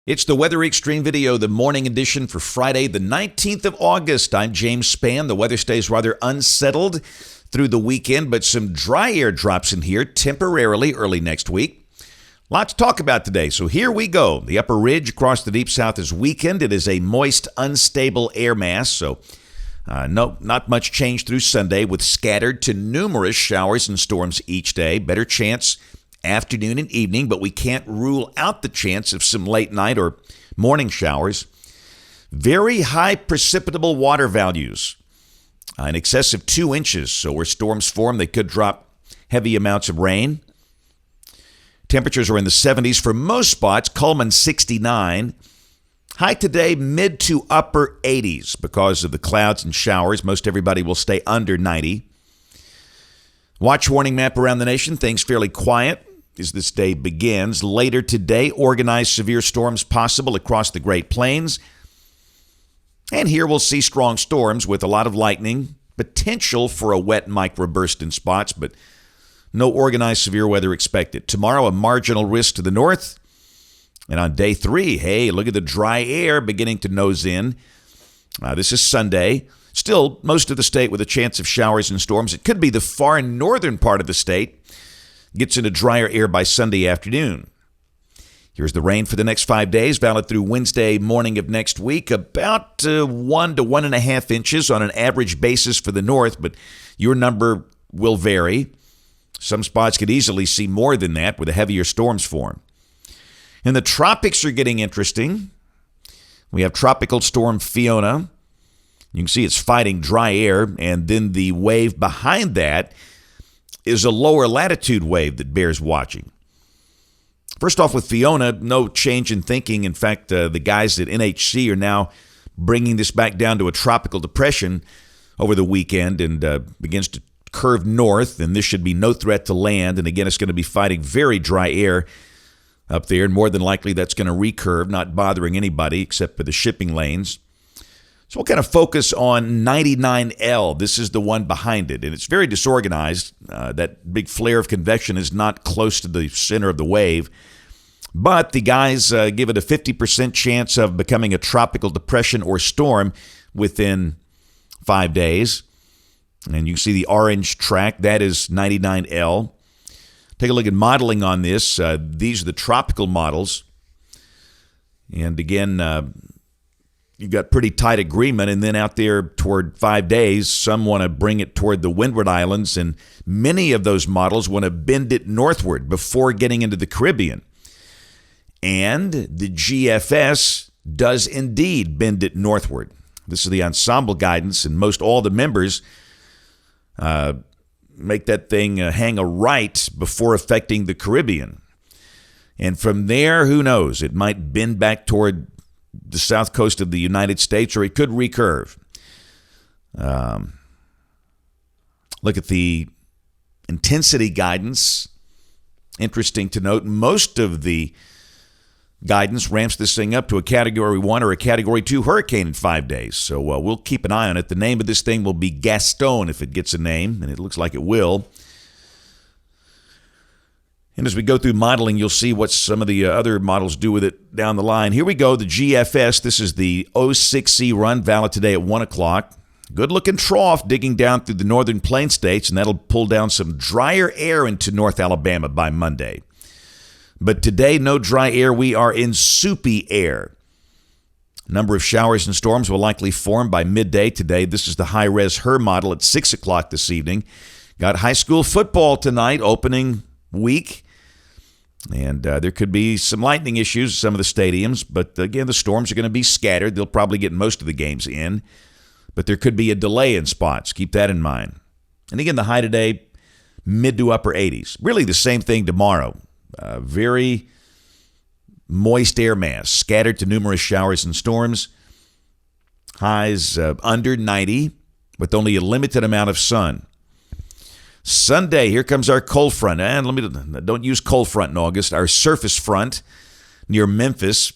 It's the Weather Xtreme video, the morning edition for Friday, the 19th of August. I'm James Spann. The weather stays rather unsettled through the weekend, but some dry air drops in here temporarily early next week. Lots to talk about today, so here we go. The upper ridge across the deep south is weakened. It is a moist, unstable air mass, so not much change through Sunday with scattered to numerous showers and storms each day. Better chance afternoon and evening, but we can't rule out the chance of some late night or morning showers. Very high precipitable water values, in excess of 2 inches. So where storms form, they could drop heavy amounts of rain. Temperatures are in the 70s for most spots, Cullman 69. High today, mid to upper 80s because of the clouds and showers. Most everybody will stay under 90. Watch warning map around the nation. Things fairly quiet as this day begins. Later today, organized severe storms possible across the Great Plains. And here we'll see strong storms with a lot of lightning, potential for a wet microburst in spots, but no organized severe weather expected. Tomorrow, a marginal risk to the north. And on day 3, hey, look at the dry air beginning to nose in. This is Sunday. Still, most of the state with a chance of showers and storms. It could be the far northern part of the state gets into drier air by Sunday afternoon. Here's the rain for the next 5 days, valid through Wednesday morning of next week. About 1 to 1.5 inches on an average basis for the north, but your number will vary. Some spots could easily see more than that with the heavier storms form. And the tropics are getting interesting. We have Tropical Storm Fiona. You can see it's fighting dry air, and then the wave behind that is a lower latitude wave that bears watching. First off, with Fiona, no change in thinking. In fact, the guys at NHC are now bringing this back down to a tropical depression over the weekend and begins to curve north, and this should be no threat to land. And again, it's going to be fighting very dry air up there, and more than likely that's going to recurve, not bothering anybody except for the shipping lanes. So we'll kind of focus on 99L. This is the one behind it, and it's very disorganized. That big flare of convection is not close to the center of the wave, but the guys give it a 50% chance of becoming a tropical depression or storm within 5 days. And you can see the orange track. That is 99L. Take a look at modeling on this. These are the tropical models. And again, you've got pretty tight agreement, and then out there toward 5 days, some want to bring it toward the Windward Islands, and many of those models want to bend it northward before getting into the Caribbean. And the GFS does indeed bend it northward. This is the ensemble guidance, and most all the members make that thing hang a right before affecting the Caribbean. And from there, who knows? It might bend back toward the south coast of the United States, or it could recurve. Look at the intensity guidance. Interesting to note, most of the guidance ramps this thing up to a Category 1 or a Category 2 hurricane in 5 days. So we'll keep an eye on it. The name of this thing will be Gaston if it gets a name, and it looks like it will. And as we go through modeling, you'll see what some of the other models do with it down the line. Here we go, the GFS. This is the 06C run, valid today at 1 o'clock. Good-looking trough digging down through the northern plain states, and that'll pull down some drier air into North Alabama by Monday. But today, no dry air. We are in soupy air. Number of showers and storms will likely form by midday today. This is the high-res HER model at 6 o'clock this evening. Got high school football tonight, opening week. And there could be some lightning issues at some of the stadiums. But again, the storms are going to be scattered. They'll probably get most of the games in. But there could be a delay in spots. Keep that in mind. And again, the high today, mid to upper 80s. Really the same thing tomorrow. Very moist air mass, scattered to numerous showers and storms. Highs under 90 with only a limited amount of sun. Sunday, here comes our cold front. And don't use cold front in August. Our surface front near Memphis.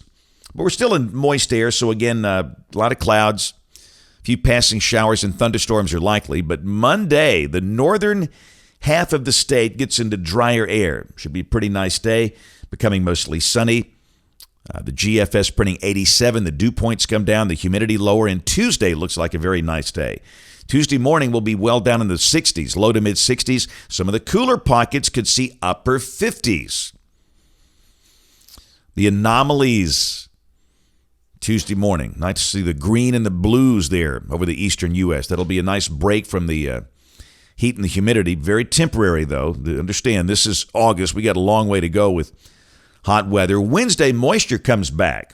But we're still in moist air, so again, a lot of clouds. A few passing showers and thunderstorms are likely. But Monday, the northern half of the state gets into drier air. Should be a pretty nice day, becoming mostly sunny. The GFS printing 87. The dew points come down. The humidity lower. And Tuesday looks like a very nice day. Tuesday morning will be well down in the 60s, low to mid 60s. Some of the cooler pockets could see upper 50s. The anomalies Tuesday morning. Nice to see the green and the blues there over the eastern U.S. That'll be a nice break from the heat and the humidity. Very temporary, though. Understand, this is August. We got a long way to go with hot weather. Wednesday, moisture comes back.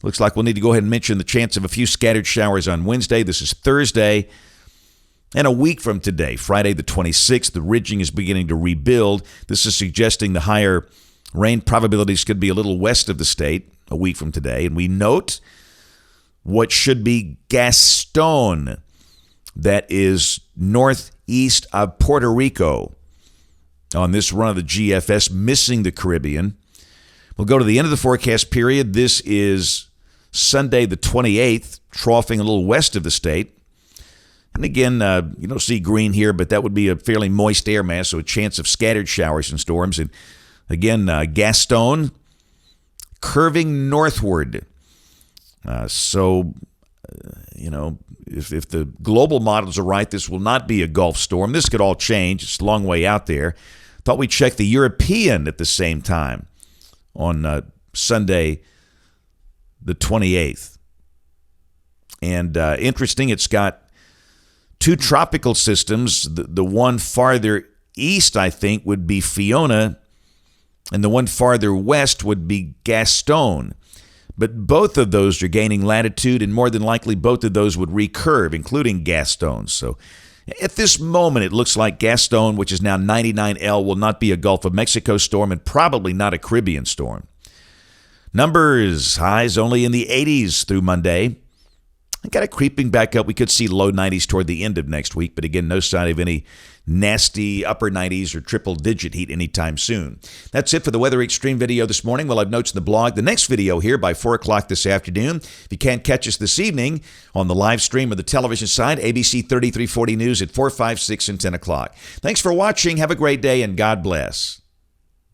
Looks like we'll need to go ahead and mention the chance of a few scattered showers on Wednesday. This is Thursday. And a week from today, Friday the 26th, the ridging is beginning to rebuild. This is suggesting the higher rain probabilities could be a little west of the state a week from today. And we note what should be Gaston, that is northeast of Puerto Rico, on this run of the GFS, missing the Caribbean. We'll go to the end of the forecast period. This is Sunday the 28th, troughing a little west of the state. And again, you don't see green here, but that would be a fairly moist air mass, so a chance of scattered showers and storms. And again, Gaston curving northward. If the global models are right, this will not be a Gulf storm. This could all change. It's a long way out there. Thought we'd check the European at the same time on Sunday the 28th. And interesting, it's got two tropical systems. The one farther east, I think, would be Fiona, and the one farther west would be Gaston. But both of those are gaining latitude, and more than likely both of those would recurve, including Gaston. So at this moment, it looks like Gaston, which is now 99L, will not be a Gulf of Mexico storm and probably not a Caribbean storm. Numbers, highs only in the 80s through Monday. I got it creeping back up. We could see low 90s toward the end of next week, but again, no sign of any nasty upper 90s or triple-digit heat anytime soon. That's it for the Weather Xtreme video this morning. We'll have notes in the blog. The next video here by 4 o'clock this afternoon. If you can't catch us this evening on the live stream or the television side, ABC 3340 News at 4, 5, 6, and 10 o'clock. Thanks for watching. Have a great day, and God bless.